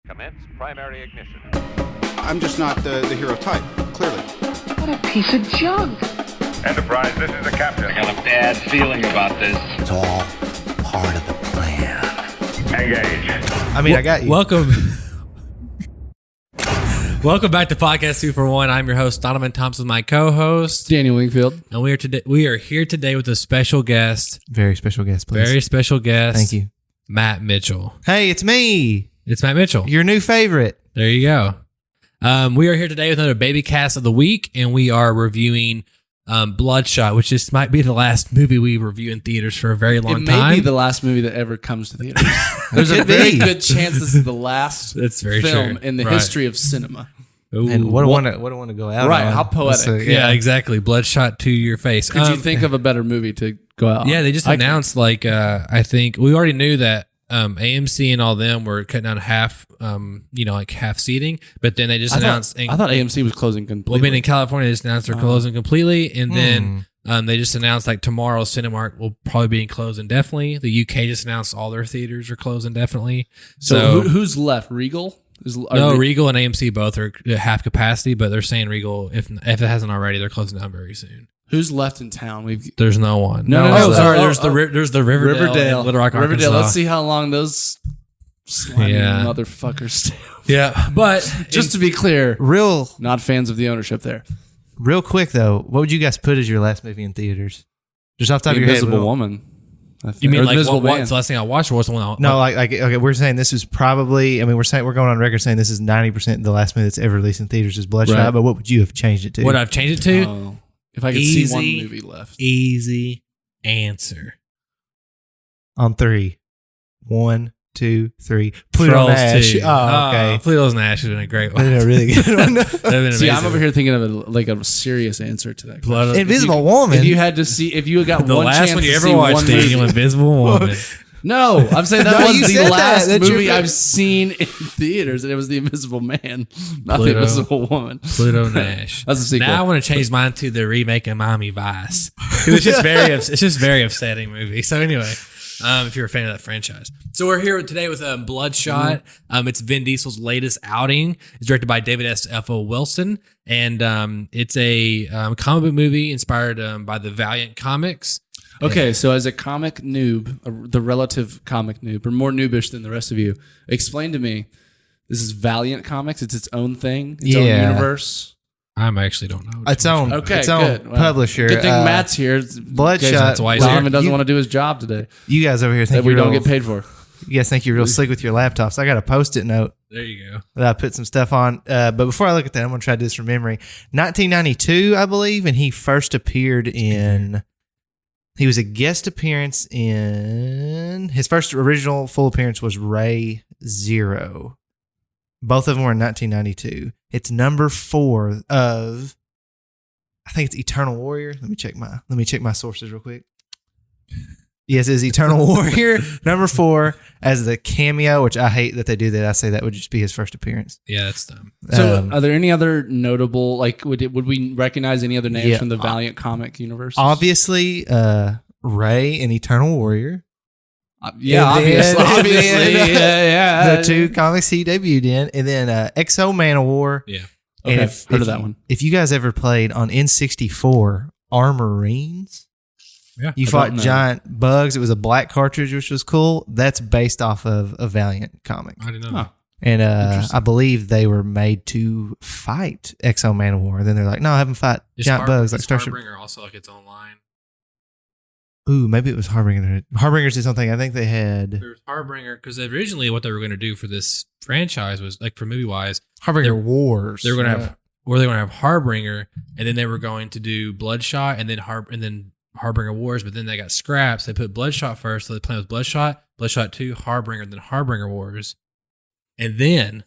Commence primary ignition. I'm just not the hero type, clearly. What a piece of junk. Enterprise, this is the captain. I got a bad feeling about this. It's all part of the plan. Engage. I mean, I got you. Welcome back to Podcast 2 for 1. I'm your host, Donavon Thompson, my co-host, Daniel Wingfield. and we are here today with a special guest. Very special guest, please. Very special guest. Thank you. Matt Mitchell. Hey, it's me. It's Matt Mitchell. Your new favorite. There you go. We are here today with another Babycast of the week, and we are reviewing Bloodshot, which just might be the last movie we review in theaters for a very long time. It may be the last movie that ever comes to theaters. There's a very good chance this is the last That's very film true. in the Right. history of cinema. Ooh. And what do I want to go out Right, on? how poetic. Yeah, exactly. Bloodshot to your face. Could you think of a better movie to go out on? Yeah, they just announced I think we already knew that AMC and all them were cutting down half, half seating, but then they just announced. I thought AMC was closing completely. Well, I mean, in California, they just announced they're closing completely, and then they just announced like tomorrow, Cinemark will probably be closed indefinitely. The UK just announced all their theaters are closed indefinitely. So who's left? Regal? Regal and AMC both are at half capacity, but they're saying Regal, if it hasn't already, they're closing down very soon. Who's left in town? There's no one. No. There's the Riverdale, and Little Rock, Riverdale. Arkansas. Let's see how long those slimy motherfuckers stay. Yeah, but Just to be clear, Real not fans of the ownership there. quick though, what would you guys put as your last movie in theaters? Just off the top The of your head. Invisible Woman. I think. you mean Or The like Invisible Man. what's the last thing I watched, or what's the one? No, okay, we're saying this is probably. I mean, we're going on record saying this is 90% the last movie that's ever released in theaters is Bloodshot. Right. But what would you have changed it to? What I've changed it to? Oh, if I could see one movie left. Easy answer. On 3, 1, 2, 3. Pluto Trolls Nash. 2. Oh, okay. Pluto's Nash has been a great one. That's a really good one. That'd been See, I'm amazing. over here thinking of a serious answer to that question. Invisible Woman. If you had to see, if you got The one last chance one you to ever see watched, one Daniel, movie. Invisible Woman. No, I'm saying that No, was you the said last that. That's movie your- I've seen in theaters, and it was The Invisible Man, not Pluto. The Invisible Woman. Pluto Nash. That's a sequel. Now I want to change mine to the remake of Miami Vice. It's just very upsetting movie. So anyway, if you're a fan of that franchise. So we're here today with Bloodshot. It's Vin Diesel's latest outing. It's directed by David S. F.O. Wilson. And it's a comic book movie inspired by the Valiant comics. Okay, so as a comic noob, the relative comic noob, or more noobish than the rest of you, explain to me. This is Valiant Comics. It's its own thing, its own universe. I actually don't know. Its own, Okay, its own good. Well, publisher. Good thing Matt's here. Bloodshot. That's why he's here. Donovan doesn't You- want to do his job today You guys over here think that we you're don't real- get paid for. You guys think you're real slick with your laptops. I got a Post-it note There you go. that I put some stuff on. But before I look at that, I'm going to try to do this from memory. 1992, I believe, and he first appeared in... He was a guest appearance in... His first original full appearance was Ray Zero. Both of them were in 1992. It's number 4 of... I think it's Eternal Warrior. Let me check my sources real quick. Yes, it's Eternal Warrior, number 4, as the cameo, which I hate that they do that. I say that would just be his first appearance. Yeah, that's dumb. So, are there any other notable, like, would we recognize any other names Yeah. from the Valiant comic universe? Obviously, Ray and Eternal Warrior. Yeah, And then- obviously. Yeah. The 2 comics he debuted in. And then Exo Man of War. Yeah. Okay, And heard of that one. If you guys ever played on N64, Armorines, Yeah. you I fought don't know. giant bugs. It was a black cartridge, which was cool. That's based off of a Valiant comic. I didn't know. Huh. And Interesting. I believe they were made to fight Exo Man of War. Then they're like, no, have them fight giant bugs like Starship. Harbinger also like its own line. Ooh, maybe it was Harbinger. Harbinger's did something. I think they had There's Harbinger, because originally what they were going to do for this franchise was, like, for movie wise, Harbinger Wars. they were going to have, or they were going to have Harbinger, and then they were going to do Bloodshot, and then Harbinger Wars, but then they got scrapped. So they put Bloodshot first. So the plan was Bloodshot, Bloodshot 2, Harbinger, then Harbinger Wars, and then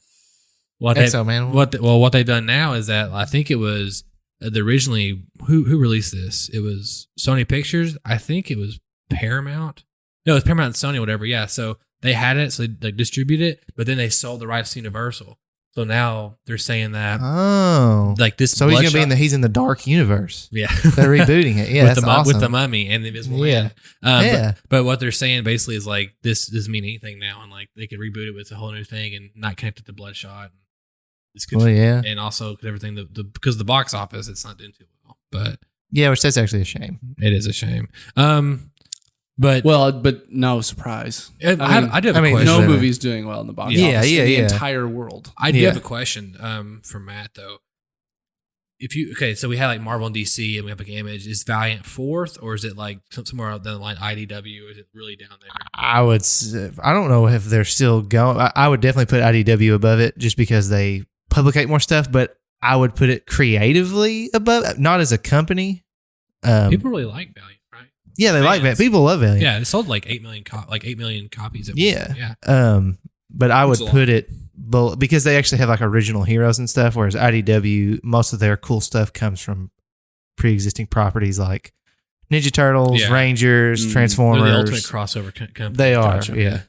what Exo Man. what they've done now is that I think it was originally who released this. It was Sony Pictures. I think it was Paramount. No, it was Paramount and Sony, whatever. Yeah, so they had it, so they distributed it, but then they sold the rights to Universal. So So now they're saying that Oh, like this. so he's gonna be Bloodshot- he's in the Dark Universe. Yeah, They're rebooting it. Yeah, with that's the awesome. with the mummy and the Invisible Yeah. Man. Yeah. But what they're saying basically is like this doesn't mean anything now, and like they could reboot it with a whole new thing and not connect it to Bloodshot. It's good. Well, yeah, And also everything because the box office it's not doing too well, but yeah, which that's actually a shame. it is a shame. But But no surprise. I do have a question. No Whatever. movie's doing well in the box Yeah, office yeah, in the yeah. entire world. I do Yeah. have a question for Matt though. So we had like Marvel and DC and we have like Image. Is Valiant fourth or is it like somewhere down the line IDW or is it really down there? I would. I don't know if they're still going. I would definitely put IDW above it just because they publicate more stuff. But I would put it creatively above, not as a company. People really like Valiant, right? Yeah, they like fans. that. People love Valiant. Yeah, it sold like 8 million copies. At once. Yeah. Yeah. But I would That's a lot. put it because they actually have like original heroes and stuff, whereas IDW, most of their cool stuff comes from pre-existing properties like Ninja Turtles, Yeah. Rangers, Mm. Transformers. They're the ultimate crossover company. They are, Gotcha. yeah.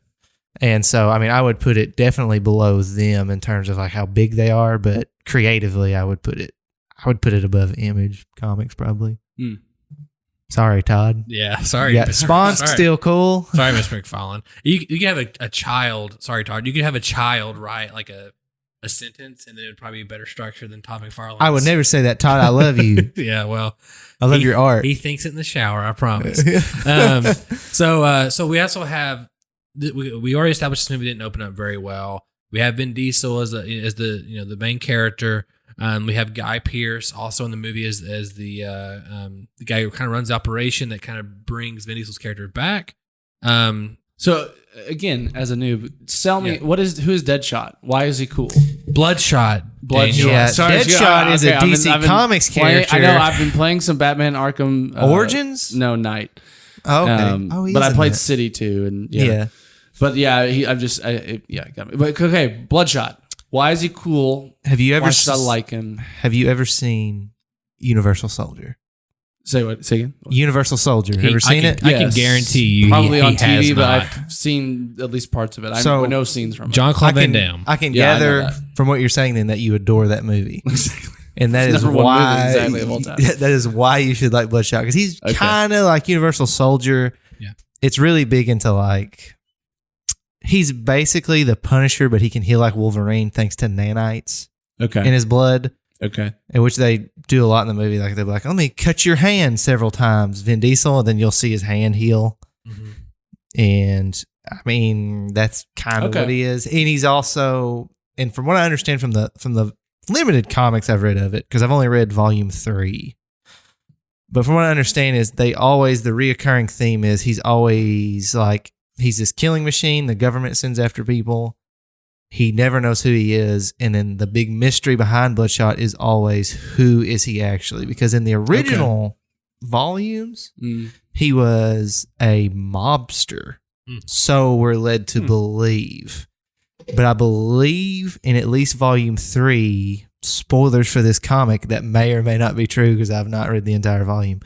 And so, I mean, I would put it definitely below them in terms of like how big they are, but creatively, I would put it above Image Comics probably. Mm. Sorry, Todd. Yeah, sorry. Yeah, Spawn's Sorry. still cool. Sorry, Miss McFarlane. You can have a child. Sorry, Todd. You can have a child write like a sentence, and then it would probably be better structured than Todd McFarlane. I would never say that, Todd. I love you. Yeah, well, I love your art. He thinks it in the shower. I promise. So we also have we already established this movie didn't open up very well. We have Vin Diesel as the main character. We have Guy Pearce also in the movie as the guy who kind of runs the operation that kind of brings Vin Diesel's character back. So again, as a noob, tell me Yeah. who is Deadshot? Why is he cool? Bloodshot. Bloodshot. Daniel. Yeah, Sorry, Deadshot is a I've been- DC I've been Comics playing- character. I know. I've been playing some Batman Arkham Origins? No, Night. Oh, okay. He But is I in played that. City too, and Yeah. But yeah, got me. But okay, Bloodshot. Why is he cool? Have you ever Why should I like him? Have you ever seen Universal Soldier? Say what? Say again. Universal Soldier. Have you ever seen it? I can Yes. guarantee you Probably he on has TV, but not. I've seen at least parts of it. I So, know scenes from it. John Claude I Van can, Damme. I can Yeah, I know gather that. from what you're saying then that you adore that movie. And that is Number one movie why exactly of all time. that is why you should like Bloodshot because he's Okay. kind of like Universal Soldier. Yeah. It's really big into like he's basically the Punisher, but he can heal like Wolverine thanks to nanites Okay. in his blood, Okay. in which they do a lot in the movie. Like they're like, "Let me cut your hand several times, Vin Diesel," and then you'll see his hand heal. Mhm. And I mean, that's kind of Okay. what he is. And he's also, and from what I understand from the limited comics I've read of it, because I've only read volume 3. But from what I understand is the reoccurring theme is he's always like, he's this killing machine. The government sends after people. He never knows who he is. And then the big mystery behind Bloodshot is always who is he actually? Because in the original volumes, Mm. he was a mobster. So we're led to believe. But I believe in at least volume 3, spoilers for this comic that may or may not be true because I've not read the entire volume.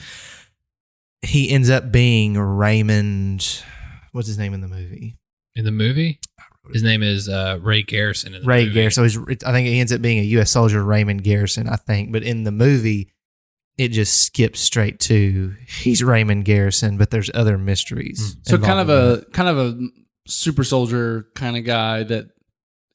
He ends up being Raymond. What's his name in the movie? In the movie, his name is Ray Garrison. In the Ray movie. Garrison. So I think he ends up being a U.S. soldier, Raymond Garrison, I think. But in the movie, it just skips straight to he's Raymond Garrison, but there's other mysteries. So involved in kind of a super soldier kind of guy that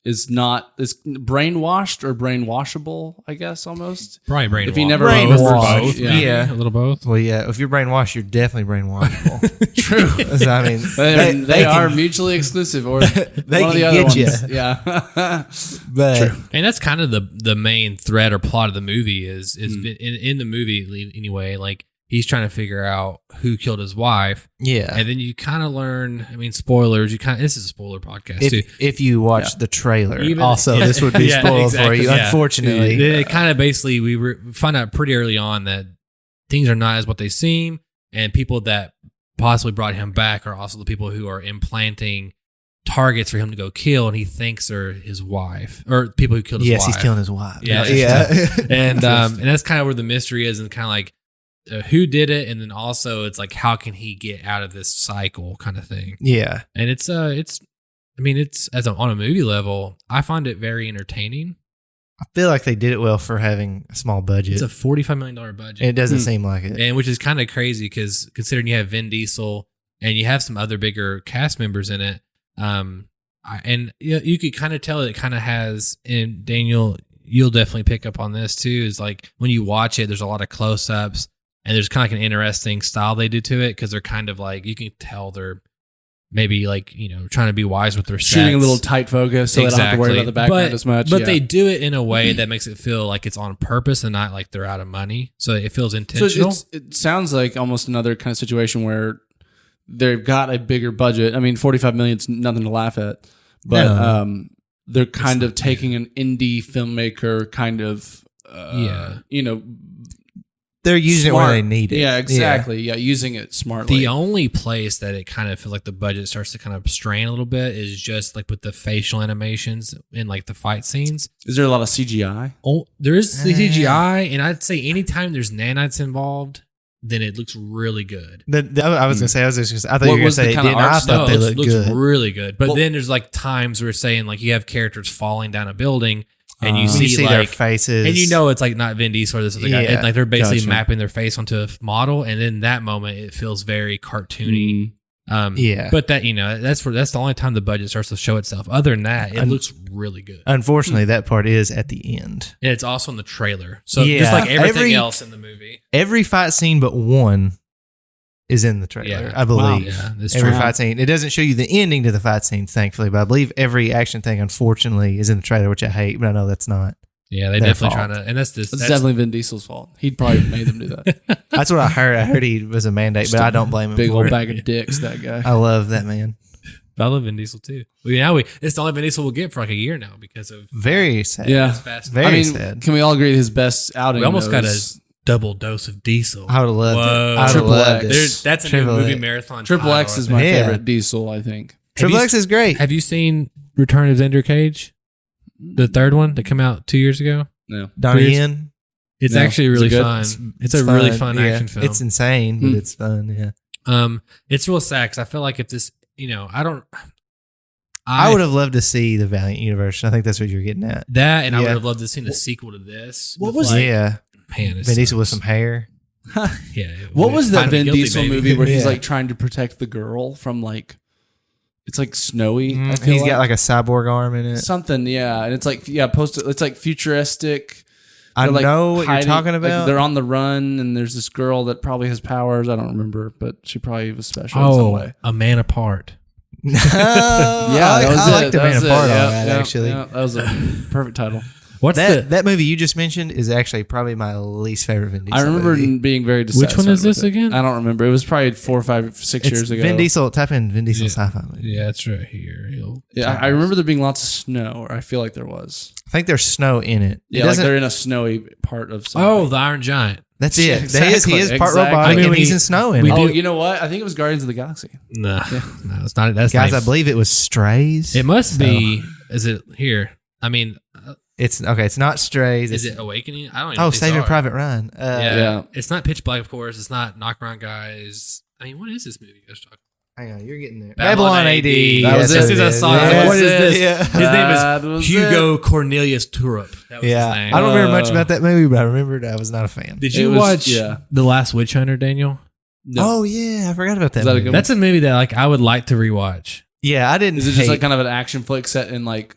is brainwashed or brainwashable, I guess almost. Probably brainwashed. If he never Brainwashed. both, Yeah. maybe, Yeah. a little both. Well, yeah, if you're brainwashed, you're definitely brainwashable. True. So, I mean, They are mutually exclusive, or one of can the other get ya. ones. Yeah. but And that's kind of the main thread or plot of the movie is in the movie anyway. Like he's trying to figure out who killed his wife, yeah, and then you kind of learn. I mean, spoilers. This is a spoiler podcast too. if you watch the trailer, Even- also yeah. this would be Yeah, spoiled exactly, for you. yeah. Unfortunately, It kind of basically we find out pretty early on that things are not as what they seem, and people that possibly brought him back are also the people who are implanting targets for him to go kill, and he thinks are his wife or people who killed his wife. yes, he's killing his wife. Yeah, yeah. and that's kind of where the mystery is, and kind of like who did it, and then also it's like how can he get out of this cycle kind of thing. yeah. And it's I mean, it's on a movie level, I find it very entertaining. I feel like they did it well for having a small budget. It's a $45 million budget. And it doesn't seem like it. And which is kind of crazy because considering you have Vin Diesel and you have some other bigger cast members in it, and you could kind of tell it kind of has. And Daniel, you'll definitely pick up on this too. Is like when you watch it, there's a lot of close-ups, and there's kind of like an interesting style they do to it because they're kind of like you can tell they're maybe like trying to be wise with their shooting a sets. little tight focus, so they don't have to worry about the background as much. But they do it in a way that makes it feel like it's on purpose and not like they're out of money. So it feels intentional. So it sounds like almost another kind of situation where they've got a bigger budget. I mean, 45 million is nothing to laugh at, but they're kind of taking an indie filmmaker kind of, they're using it where they need it. Yeah, exactly. Yeah, using it smartly. The only place that it kind of feels like the budget starts to kind of strain a little bit is just like with the facial animations in like the fight scenes. Is there a lot of CGI? Oh, there is CGI, and I'd say anytime there's nanites involved, then it looks really good. I was gonna say, I thought you were gonna say it didn't. I thought they looked looks good. really good. But then there's like times where saying like you have characters falling down a building. And you see like their faces, and it's like not Vin Diesel or this other guy. Yeah, Like they're basically mapping their face onto a model, and in that moment, it feels very cartoony. But that that's the only time the budget starts to show itself. Other than that, it looks really good. Unfortunately, that part is at the end, and it's also in the trailer. So just like everything else in the movie, every fight scene but one is in the trailer. I believe every fight scene. It doesn't show you the ending to the fight scene, thankfully, but I believe every action thing, unfortunately, is in the trailer, which I hate. But I know that's not. Yeah, they definitely trying to, and that's definitely Vin Diesel's fault. He'd probably made them do that. That's what I heard. I heard he was a mandate, but I don't blame him. Big for old it. bag of dicks, that guy. I love that man. I love Vin Diesel too. It's the only Vin Diesel we'll get for like a year now because of very sad. Yeah, very sad. Can we all agree his best outing? We almost got a double dose of Diesel. I would have loved it. I would have Triple loved X. it. That's a new movie marathon. Triple X is my favorite Diesel, I think. Triple X is great. Have you seen Return of Xander Cage? The third one that came out 2 years ago? No. Donnie Yen. It's actually really fun. It's a really fun action film. It's insane, but it's fun. Yeah. It's real sad because I feel like if this, I would have loved to see the Valiant Universe. I think that's what you're getting at. That, and I would have loved to see a sequel to this. What was Man, Vin Diesel with some hair. Yeah. What was that Vin Diesel movie where he's Yeah. like trying to protect the girl from like, it's like snowy. I He's feel got like a cyborg arm in it. something, yeah, and it's like it's like futuristic. I They're, like, know what hiding- you're talking like, about. they're on the run, and there's this girl that probably has powers. I don't remember, but she probably was special in some way. A Man Apart. No, Yeah, that was I it. like the That Man was it. apart Yeah, on that, yeah, actually. yeah, that was a perfect title. What's That movie you just mentioned is actually probably my least favorite Vin Diesel I remember movie. being very Which dissatisfied. one is this with it. again? I don't remember. It was probably 4, 5, 6 It's years ago. Vin Diesel. Type in Vin Diesel sci-fi movie. Yeah, it's right here. Yeah, I remember there being lots of snow, or I feel like there was. I think there's snow in it. Yeah, like they're in a snowy part of something. Oh, the Iron Giant. That's Yeah, it. exactly, He is part exactly. robotic, I mean, and we- he's in snow in we it. do- Oh, you know what? I think it was Guardians of the Galaxy. No, it's not. That's Guys, not I believe it was Strays. it must be. Is it here? I mean, It's okay. It's not Strays. is It's, it Awakening? I don't even oh, think Saving so. Private Ryan. Yeah. It's not Pitch Black, of course. It's not Knock Around Guys. I mean, what is this movie? I was talking. Hang on, you're getting there. Babylon AD. That was As it. soon as I saw it, I was Yeah. like, what is this? Yeah. His That name was is Hugo Cornelius Turup. That was Yeah, his name. I don't remember much about that movie, but I remembered I was not a fan. Did you It was- watch yeah. The Last Witch Hunter, Daniel? No. Oh yeah, I forgot about that. Is that a movie. good That's a movie that like I would like to rewatch. Yeah, I didn't. Is it just hate- like kind of an action flick set in like?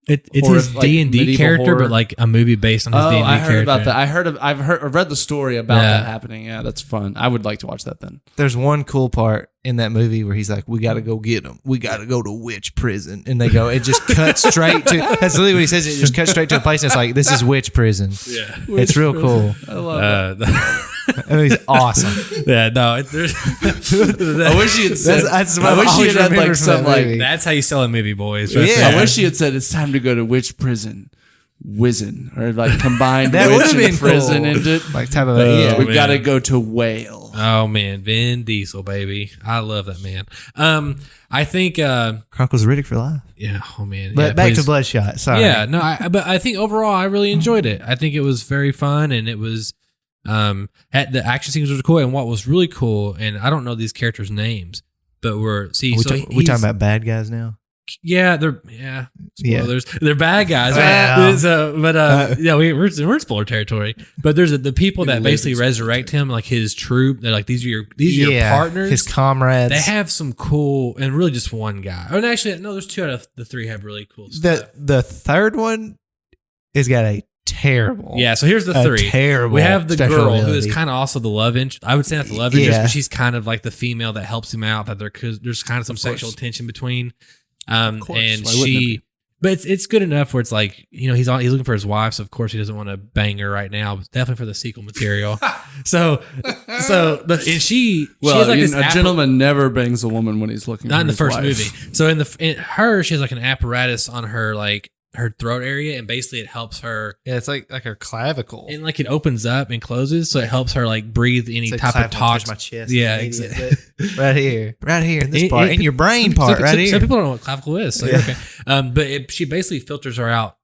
It's Horror- his like D&D medieval character, horror? but like a movie based on his D&D I character. heard about that. I've read the story about Yeah. that happening. Yeah, that's fun. I would like to watch that then. There's one cool part in that movie where he's like, "We got to go get him. We got to go to witch prison," and they go. It just cuts straight to. That's literally what he says. It just cuts straight to a place. And it's like, "This is witch prison." Yeah. It's real cool. I love I mean, he's awesome. yeah, no. There's, I wish he had said. That's what I I wish he always had had remember like from some that like. movie. that's how you sell a movie, boys. Right Yeah. there. I wish he had said it's time to go to witch prison, whizzin, or like combined That witch would've and been prison cool. into it. Like type of Oh, We've man. got to go to Whale. Oh man, Vin Diesel, baby. I love that man. I think Chronicles of Riddick for life. yeah, oh man. But yeah, back please. to Bloodshot. Sorry. Yeah, no, but I think overall I really enjoyed it. I think it was very fun and it was the action scenes were cool and what was really cool and I don't know these characters' names, but we we talking about bad guys now. spoilers. They're bad guys. Wow. We're in spoiler territory. But there's the people that basically resurrect him, like his troop. They're like, these are your partners, his comrades. They have some cool, and really just one guy. Oh, and actually, no, there's 2 out of the 3 have really cool stuff. The third one has got a terrible. Yeah, so here's the 3. Terrible. We have the special girl ability. who is kind of also the love interest. I would say not the love interest, but she's kind of like the female that helps him out. That there's kind of some sexual tension between. And she, but it's good enough where it's like, he's looking for his wife, so of course he doesn't want to bang her right now, but definitely for the sequel material. She has like a gentleman never bangs a woman when he's looking. Not for in the his first wife. movie. So in her, she has like an apparatus on her like her throat area, and basically it helps her. Yeah, it's like her clavicle, and like it opens up and closes, so it helps her like breathe any type of toxin. My chest. Yeah, exactly. right here in this part, in your brain part, right here. Some people don't know what clavicle is. So okay. But she basically filters her out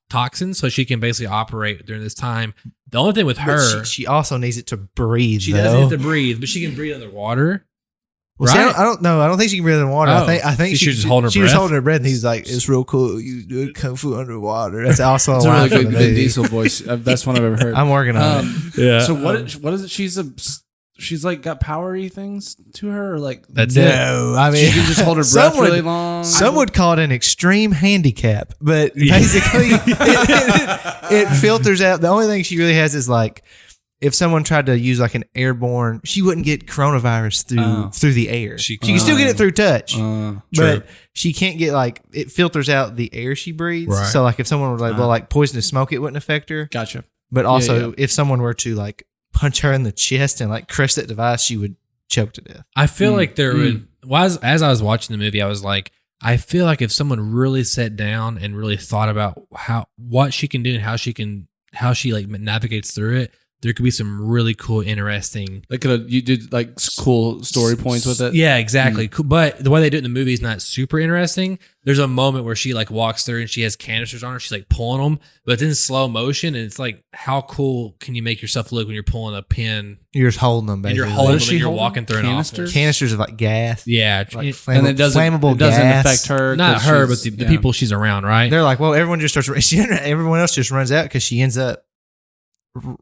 toxins, so she can basically operate during this time. The only thing with her, she also needs it to breathe. She doesn't need to breathe, but she can breathe underwater. Well, right? See, I don't know. I don't think she can breathe underwater. Oh. I think she was just holding her breath. She was holding her breath, and he's like, "It's real cool. You do kung fu underwater." That's also It's a a line really from good the movie. Diesel voice. That's one I've ever heard. I'm working on it. Yeah. So what is it? She's like got powery things to her, or like That's No, I mean, she can just hold her breath really long. Some would call it an extreme handicap, but basically it filters out. The only thing she really has is like, if someone tried to use like an airborne, she wouldn't get coronavirus through the air. She can still get it through touch, but she can't get like, it filters out the air she breathes. Right. So like if someone were like poisonous smoke, it wouldn't affect her. Gotcha. But also if someone were to like punch her in the chest and like crush that device, she would choke to death. I feel like there would. As I was watching the movie, I was like, I feel like if someone really sat down and really thought about what she can do and how she like navigates through it, there could be some really cool, interesting. Like you did like cool story points with it. Yeah, exactly. Cool. But the way they do it in the movie is not super interesting. There's a moment where she like walks through and she has canisters on her. She's like pulling them, but it's in slow motion, and it's like, how cool can you make yourself look when you're pulling a pin? You're just holding them, basically. And you're holding them and you're walking through an Canisters? office. Canisters of like gas. Yeah, Like And it doesn't flammable it doesn't gas. affect her. not 'cause her, but she's- the people she's around, right? They're like, well, everyone just starts. Everyone else just runs out because she ends up.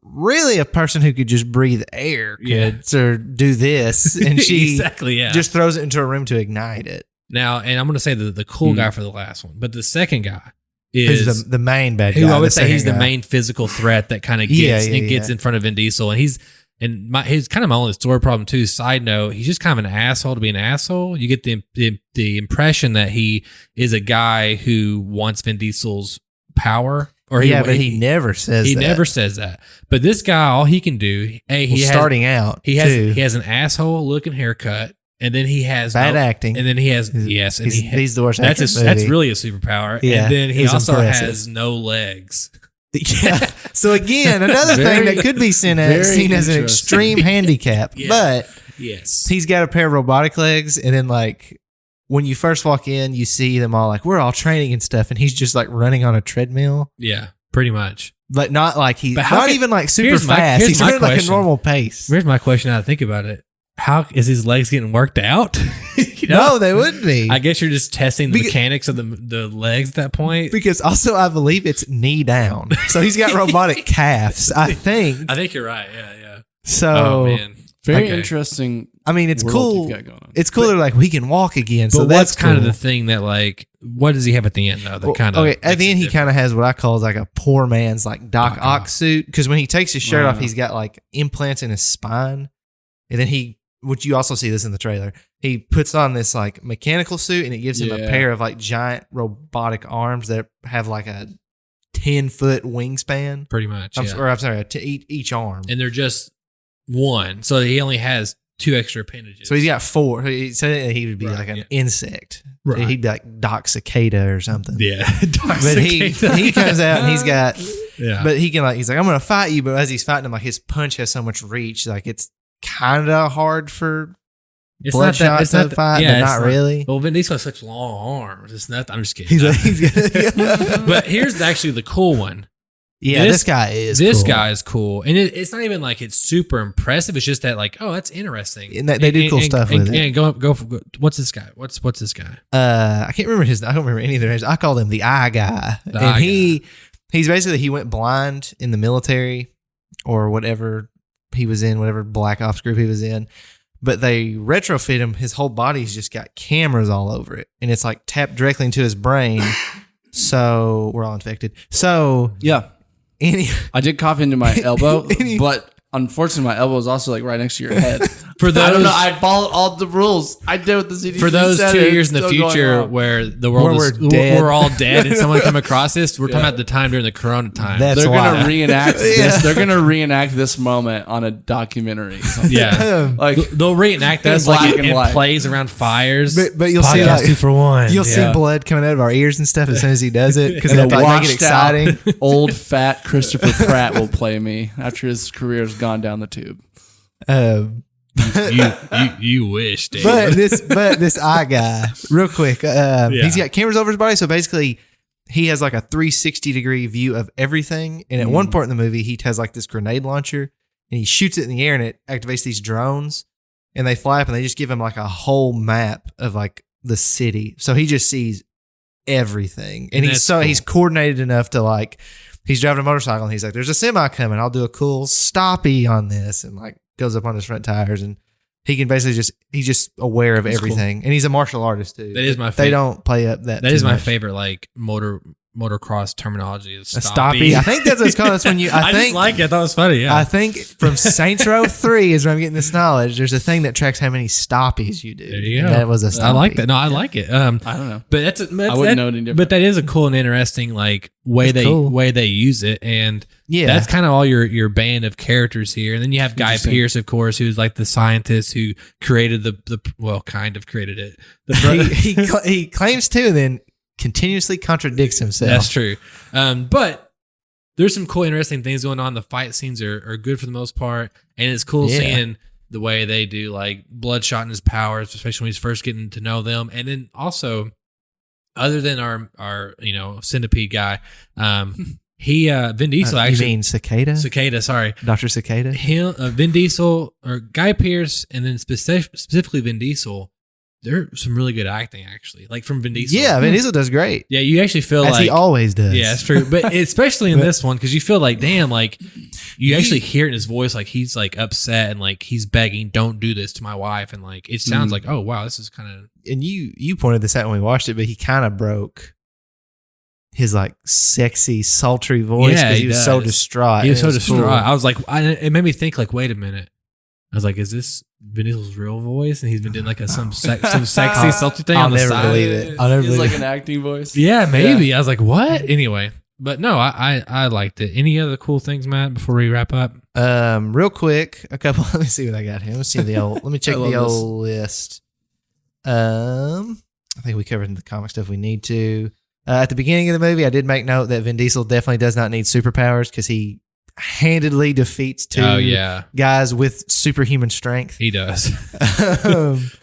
Really, a person who could just breathe air could or do this, and she exactly, yeah. just throws it into a room to ignite it. Now, and I'm going to say the cool guy for the last one, but the second guy Who's is the main bad guy? who I would the say he's second the guy. main physical threat that kind of Yeah, gets in front of Vin Diesel, and he's kind of my only story problem too. Side note, he's just kind of an asshole to be an asshole. You get the impression that he is a guy who wants Vin Diesel's power. Or but he never says he that. never says that. But this guy, all he can do, starting out, he has an asshole looking haircut, and then he has bad acting, and then he has he's the worst. that's actor that's movie. really a superpower. Yeah, and then he he's also impressive. has no legs. Yeah. So again, another thing that could be seen as an interesting. extreme handicap, Yeah. but Yes, he's got a pair of robotic legs, and then like when you first walk in, you see them all like we're all training and stuff, and he's just like running on a treadmill. yeah, pretty much. But not like But how not can- even like super here's my- fast. here's He's my running like a question. normal pace. Here's my question: now to think about it, how is his legs getting worked out? No, they wouldn't be. I guess you're just testing the Beca- mechanics of the legs at that point. Because also I believe it's knee down. So he's got robotic calves, I think. I think you're right. Yeah. So Oh man, Very Okay. interesting. I mean, it's world cool. you've got going on. It's cool. They're like, we can walk again. But So what's that's kind of cool. the thing that like, what does he have at the end though? That kind of okay. At the end, he kind of has what I call is like a poor man's like Doc Ock suit. Because when he takes his shirt off, he's got like implants in his spine, and then which you also see this in the trailer, he puts on this like mechanical suit, and it gives him a pair of like giant robotic arms that have like a 10-foot wingspan. pretty much. I'm Yeah. sorry, to each arm. And they're just one, so he only has 2 extra appendages. So he's got 4. He said that he would be Right, like an yeah. insect. Right. He'd be like Doc Cicada or something. yeah, But he comes out and he's got, yeah. but he can like, he's like, I'm going to fight you. But as he's fighting him, like his punch has so much reach. Like it's kind of hard for It's Bloodshot to fight, but it's not really. Well, Vin Diesel has such long arms. It's not. I'm just kidding. He's like, But here's actually the cool one. Yeah, this guy is This cool. guy is cool. And it's not even like it's super impressive. It's just that like, oh, that's interesting. And they do cool stuff with it. And go for what's this guy? What's this guy? I can't remember I don't remember any of their names. I called him the eye guy. He's basically, he went blind in the military or whatever he was in, whatever black ops group he was in. But they retrofit him. His whole body's just got cameras all over it. And it's like tapped directly into his brain. So we're all infected. So Yeah. I did cough into my elbow, but unfortunately, my elbow is also like right next to your head. I don't know. I followed all the rules. I did what the CDC For those said, 2 and years in it's the still future going on. where the world Where is we're we're all dead and someone come across this, we're talking about the time during the Corona time. That's They're why. gonna reenact this. They're gonna reenact this moment on a documentary. Yeah, like they'll reenact us black like and it white. plays around fires. But you'll see Podcast like, 2 for 1. You'll see Yeah. blood coming out of our ears and stuff as soon as he does it because and they have to a like, make it washed out exciting. old fat Christopher Pratt will play me after his career's gone down the tube. You wish, Dave. But this eye guy, real quick, he's got cameras over his body. So basically, he has like a 360-degree view of everything. And at one point in the movie, he has like this grenade launcher and he shoots it in the air and it activates these drones and they fly up and they just give him like a whole map of like the city. So he just sees everything. And he's he's coordinated enough to like, he's driving a motorcycle and he's like, there's a semi coming. I'll do a cool stoppie on this. And like goes up on his front tires and he can basically he's just aware of everything. Cool. And he's a martial artist too. That is my favorite. They don't play up that. That is my much. favorite like motocross terminology is A stoppie. stoppie. I think that's what it's called. That's when you. I think just like it. I thought it was funny. Yeah. I think from Saints Row 3 is where I'm getting this knowledge. There's a thing that tracks how many stoppies you do. There you go. And that was a stoppie. I like that. No, I like it. I don't know. But that's I wouldn't know any different. But that is a cool and interesting like way they use it, and that's kind of all your band of characters here. And then you have Guy Pearce, of course, who's like the scientist who created kind of created it. He claims to, and then continuously contradicts himself. That's true. But there's some cool, interesting things going on. The fight scenes are good for the most part, and it's cool seeing the way they do like Bloodshot and his powers, especially when he's first getting to know them. And then also, other than our centipede guy, Vin Diesel actually. You mean Cicada? Cicada, sorry, Dr. Cicada. Vin Diesel or Guy Pearce, and then specifically Vin Diesel. There's some really good acting, actually. Like from Vin Diesel. Yeah, Vin Diesel does great. Yeah, you actually feel as like he always does. Yeah, it's true. But especially in this one, because you feel like, damn, like you actually hear it in his voice, like he's like upset and like he's begging, "Don't do this to my wife," and like it sounds like, oh wow, this is kind of. And you pointed this out when we watched it, but he kind of broke his like sexy, sultry voice because he was so distraught. He was so distraught. Cool. I was like, it made me think, like, wait a minute. I was like, is this Vin Diesel's real voice? And he's been doing like some sexy, sultry thing I'll on the never side. believe it. I'll never It's believe like it. an acting voice. Yeah, maybe. Yeah. I was like, what? Anyway, but no, I liked it. Any other cool things, Matt? Before we wrap up, real quick, a couple. Let me see what I got here. Let me check the old list. I think we covered the comic stuff we need to. At the beginning of the movie, I did make note that Vin Diesel definitely does not need superpowers because he handedly defeats two guys with superhuman strength. He does.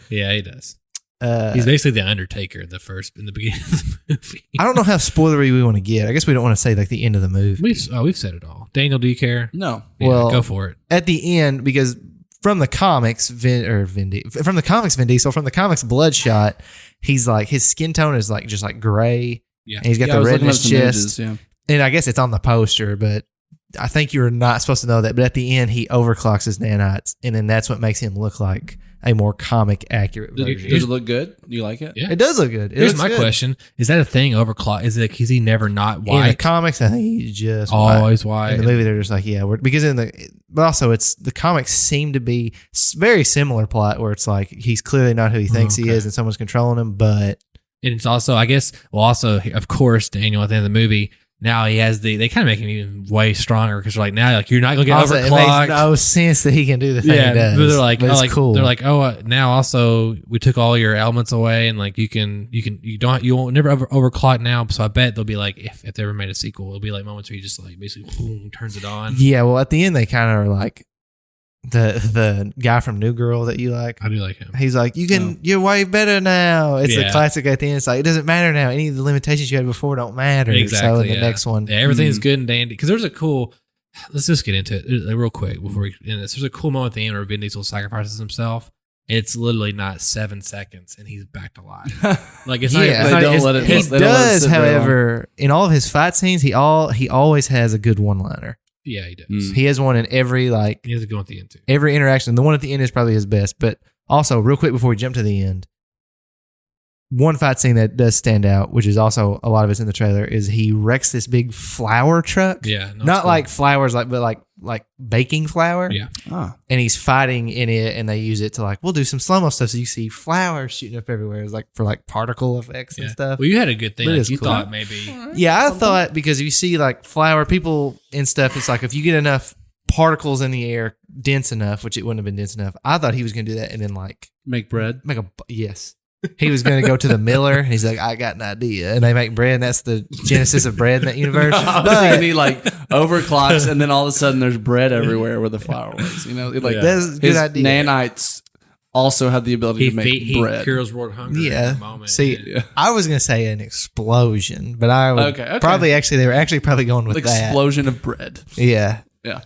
Yeah, he does. He's basically the Undertaker in the beginning of the movie. I don't know how spoilery we want to get. I guess we don't want to say like the end of the movie. We've said it all. Daniel, do you care? No. Yeah, well, go for it. At the end, because from the comics, Vin Diesel, from the comics Bloodshot, he's like his skin tone is like just like gray. Yeah, and he's got the red in his chest. And I guess it's on the poster, but I think you're not supposed to know that. But at the end, he overclocks his nanites, and then that's what makes him look like a more comic accurate version. Does it look good? Do you like it? Yeah. It does look good. Here's my question: is that a thing? Overclock? Is he never not white? In the comics, I think he's just always white. In the movie, they're just like, but also it's the comics seem to be very similar plot where it's like he's clearly not who he thinks he is, and someone's controlling him, but. And it's also, I guess, of course, Daniel, at the end of the movie, now he has they kind of make him even way stronger because they're like, now like you're not going to get overclocked. It makes no sense that he can do the thing he does. But they're like, cool. They're like, now also we took all your elements away and like you won't never overclock now. So I bet they'll be like, if they ever made a sequel, it'll be like moments where you just like basically boom, turns it on. Yeah, well, at the end they kind of are like, the guy from New Girl that you like. I do like him. He's like, you're way better now. It's a Yeah. classic at the end. It's like, it doesn't matter now. Any of the limitations you had before don't matter. Exactly. So in the yeah. next one, yeah, everything's good and dandy. Because there's a cool. Let's just get into it real quick before we end this. There's a cool moment at the end where Vin Diesel sacrifices himself. It's literally not 7 seconds, and he's back to life. Like it's not. Yeah. It's They not don't it's- let it- he they don't let it does, sit very long. however, in all of his fight scenes, he always has a good one-liner. Yeah, he does. He has one in every He has to go at the end too. every interaction. The one at the end is probably his best. But also, real quick before we jump to the end, one fight scene that does stand out, which is also a lot of it's in the trailer, is he wrecks this big flour truck. Yeah, no, it's not cool. like flowers, but like baking flour. Yeah. Ah. And he's fighting in it, and they use it to like, we'll do some slow mo stuff, so you see flowers shooting up everywhere. It's like for like particle effects and stuff. Well, you had a good thing. But it Like, is you cool. thought maybe. Yeah, I thought because if you see like flower people and stuff, it's like if you get enough particles in the air dense enough, which it wouldn't have been dense enough. I thought he was going to do that and then like Make bread. make yes. He was going to go to the miller and he's like, I got an idea. And they make bread. And that's the genesis of bread in that universe. I was thinking he like overclocks, and then all of a sudden there's bread everywhere where the flour was. You know, like That's a good his idea. nanites also have the ability to make He bread. cures world hunger. Yeah. In the moment. See, Yeah. I was going to say an explosion, but I would Okay. probably actually, they were actually probably going with Like that. explosion of bread. Yeah. Yeah.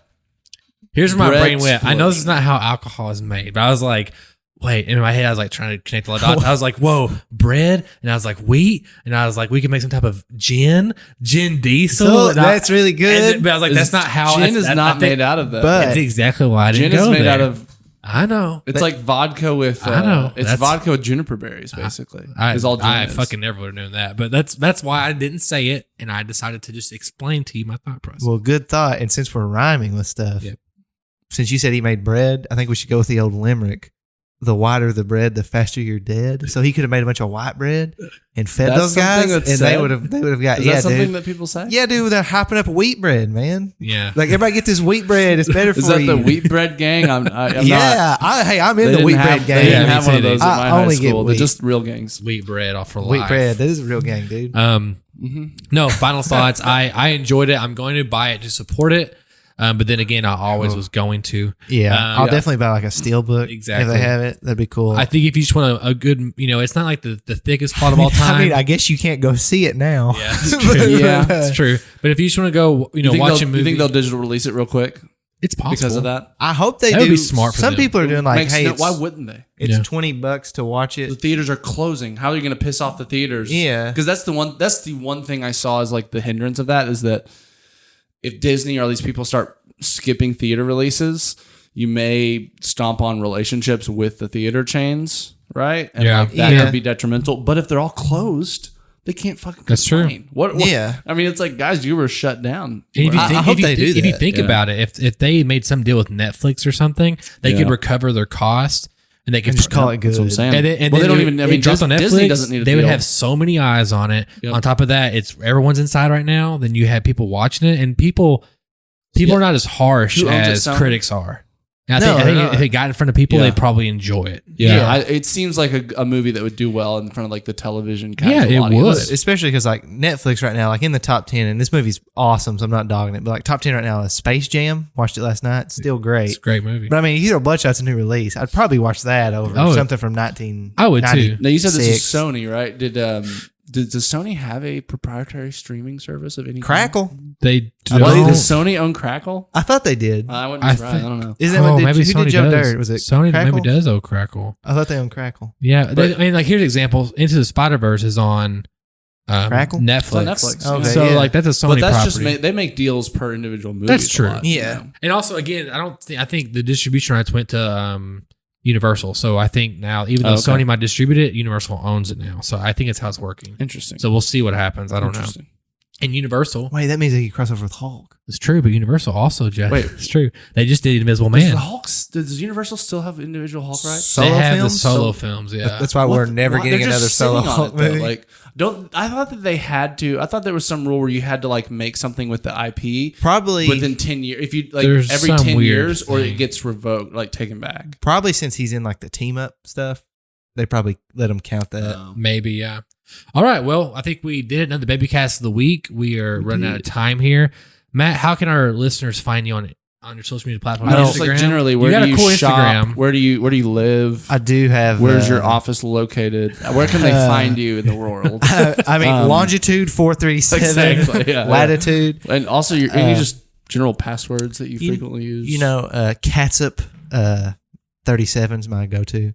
Here's where my Bread brain went. I know this is explosion. not how alcohol is made, but I was like, wait. In my head, I was like trying to connect all the dots. I was like, whoa, bread, and I was like wheat, and I was like, we can make some type of gin diesel. So And I- that's really and good. then- but I was like, that's not how. Gin that's- is that- not I think- made out of that. But- That's exactly why I didn't Gin is go made there. out of. I know. It's like vodka with. I know. It's That's- vodka with juniper berries, basically. I is all gin is. fucking never would have known that, but that's why I didn't say it, and I decided to just explain to you my thought process. Well, good thought. And since we're rhyming with stuff, Yep. since you said he made bread, I think we should go with the old limerick. The whiter the bread, the faster you're dead. So he could have made a bunch of white bread and fed That's those guys, something and that's they said? would have got Is yeah, that something dude. that people say? Yeah, dude, they're hyping up wheat bread, man. Yeah. Like everybody get this wheat bread. It's better for Is that you. the wheat bread gang? I'm yeah, I'm in They the didn't wheat have, bread They gang. didn't Yeah, have me one of too, those dude. at my I high only get school. They're wheat. just real gangs. Wheat bread off for life. Wheat bread. That is a real gang, dude. No, final thoughts. I enjoyed it. I'm going to buy it to support it. But then again, I always was going to. Yeah, I'll yeah. definitely buy like a steel book. Exactly. If they have it, that'd be cool. I think if you just want a good, it's not like the thickest plot of all time. I mean, I guess you can't go see it now. yeah, it's true. Yeah. It's true. But if you just want to go, You think watch a they'll- movie, You think they'll digital release it real quick it's possible because of that? I hope they That do. would be smart for Some them. people are doing like, Makes hey, no- it's, why wouldn't they? it's Yeah. $20 to watch The it. theaters are closing. How are you going to piss off the theaters? Yeah. because that's the one. That's the one thing I saw is like the hindrance of that is that if Disney or all these people start skipping theater releases, you may stomp on relationships with the theater chains, right? And Yeah. like, that Yeah. could be detrimental. But if they're all closed, they can't fucking. That's true. complain. What? Yeah. I mean, it's like guys, you were shut down. And if you I think, hope if you, they do if you that. think Yeah. about it, if they made some deal with Netflix or something, they Yeah. could recover their cost and they could And just call it good. That's what I'm saying. And then well, they then don't it- even. I it mean, drops on Netflix. Disney doesn't need a They would deal. have so many eyes on it. Yep. On top of that, it's everyone's inside right now. Then you have people watching it, and people Yeah. are not as harsh Who owns it, as Sony? critics are. And No, I they're think not. if it got in front of people, Yeah. they'd probably enjoy it. Yeah, it seems like a movie that would do well in front of like the television. Yeah, casual it audience. would. Especially because like Netflix right now, like in the top 10, and this movie's awesome, so I'm not dogging it, but like top 10 right now is Space Jam. Watched it last night. Still great. It's a great movie. But I mean, you throw Bloodshot's a new release. I'd probably watch that over Oh, something from 19. I would too. Now you said this is Sony, right? Does Sony have a proprietary streaming service of any kind? Crackle. They Well, don't. does Sony own Crackle? I thought they did. I wouldn't I be surprised. think- I don't know. Isn't that what did, maybe who Sony did Joe does. Dirt? Was it Sony? Crackle? Maybe does own Crackle. I thought they owned Crackle. Yeah, I mean, like here's examples. Into the Spider-Verse is on Crackle? Netflix. It's on Netflix. Okay, so yeah. like that's a Sony But that's property. just they make deals per individual movie. That's true. Yeah. And also, again, I think the distribution rights went to Universal. So I think now, even though Okay. Sony might distribute it, Universal owns it now. So I think it's how it's working. Interesting. So we'll see what happens. I don't know. Interesting. And Universal, Wait, that means they could cross over with Hulk. it's true, but Universal also just Wait. it's true. They just did Invisible Does Man. the Hulks? Does Universal still have individual Hulk rights? Solo they have films? the solo films. Yeah, That's why we're never What? getting They're another just solo sitting on Hulk it, though. movie. Like, I thought that they had to. I thought there was some rule where you had to like make something with the IP Probably within 10 years. If you like There's every some 10 weird years, or thing. it gets revoked, like taken back. Probably since he's in like the team up stuff, they probably let him count that. maybe. Yeah. All right. Well, I think we did another Babycast of the week. We are running out of time here. Matt, how can our listeners find you on your social media platform? I just like generally, where do you shop? Instagram. Where do you live? I do have. Where's your office located? Where can they find you in the world? I mean, longitude 437, Exactly, yeah, latitude, and also any just general passwords that you frequently use. You know, catsup 37 is my go-to.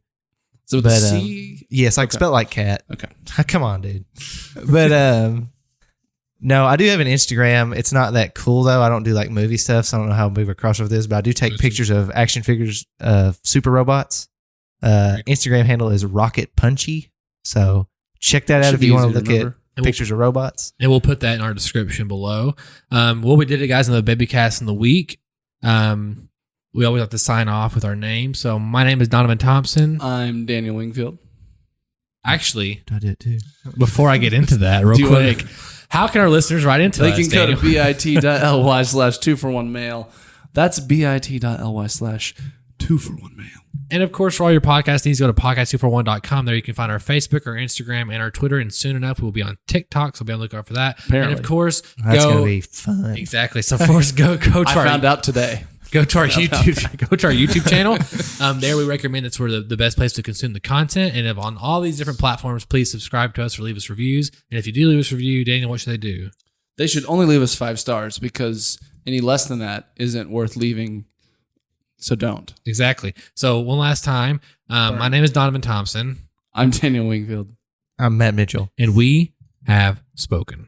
So the C. Yes, I spell like cat. Okay, come on, dude. But no, I do have an Instagram. It's not that cool though. I don't do like movie stuff, so I don't know how I'll move across with this. But I do take pictures of action figures of super robots. Instagram handle is Rocket Punchy. So check that out if you want to look at pictures of robots. And we'll put that in our description below. Well, we did it, guys, in the Babycast in the week. We always have to sign off with our name. So my name is Donavon Thompson. I'm Daniel Wingfield. Actually, I did too. Before I get into that, real quick, how can our listeners write into us? They can go to bit.ly/2for1mail. That's bit.ly/2for1mail. And of course, for all your podcast needs, go to podcast2for1.com. There you can find our Facebook, our Instagram, and our Twitter. And soon enough, we'll be on TikTok, so be on the lookout for that. Apparently. And of course, That's going to be fun. Exactly. So, of course, go to I found out today. Go to our YouTube channel. There we recommend that's where the best place to consume the content. And if on all these different platforms, please subscribe to us or leave us reviews. And if you do leave us a review, Daniel, what should they do? They should only leave us 5 stars because any less than that isn't worth leaving. So don't. Exactly. So one last time, my name is Donavon Thompson. I'm Daniel Wingfield. I'm Matt Mitchell. And we have spoken.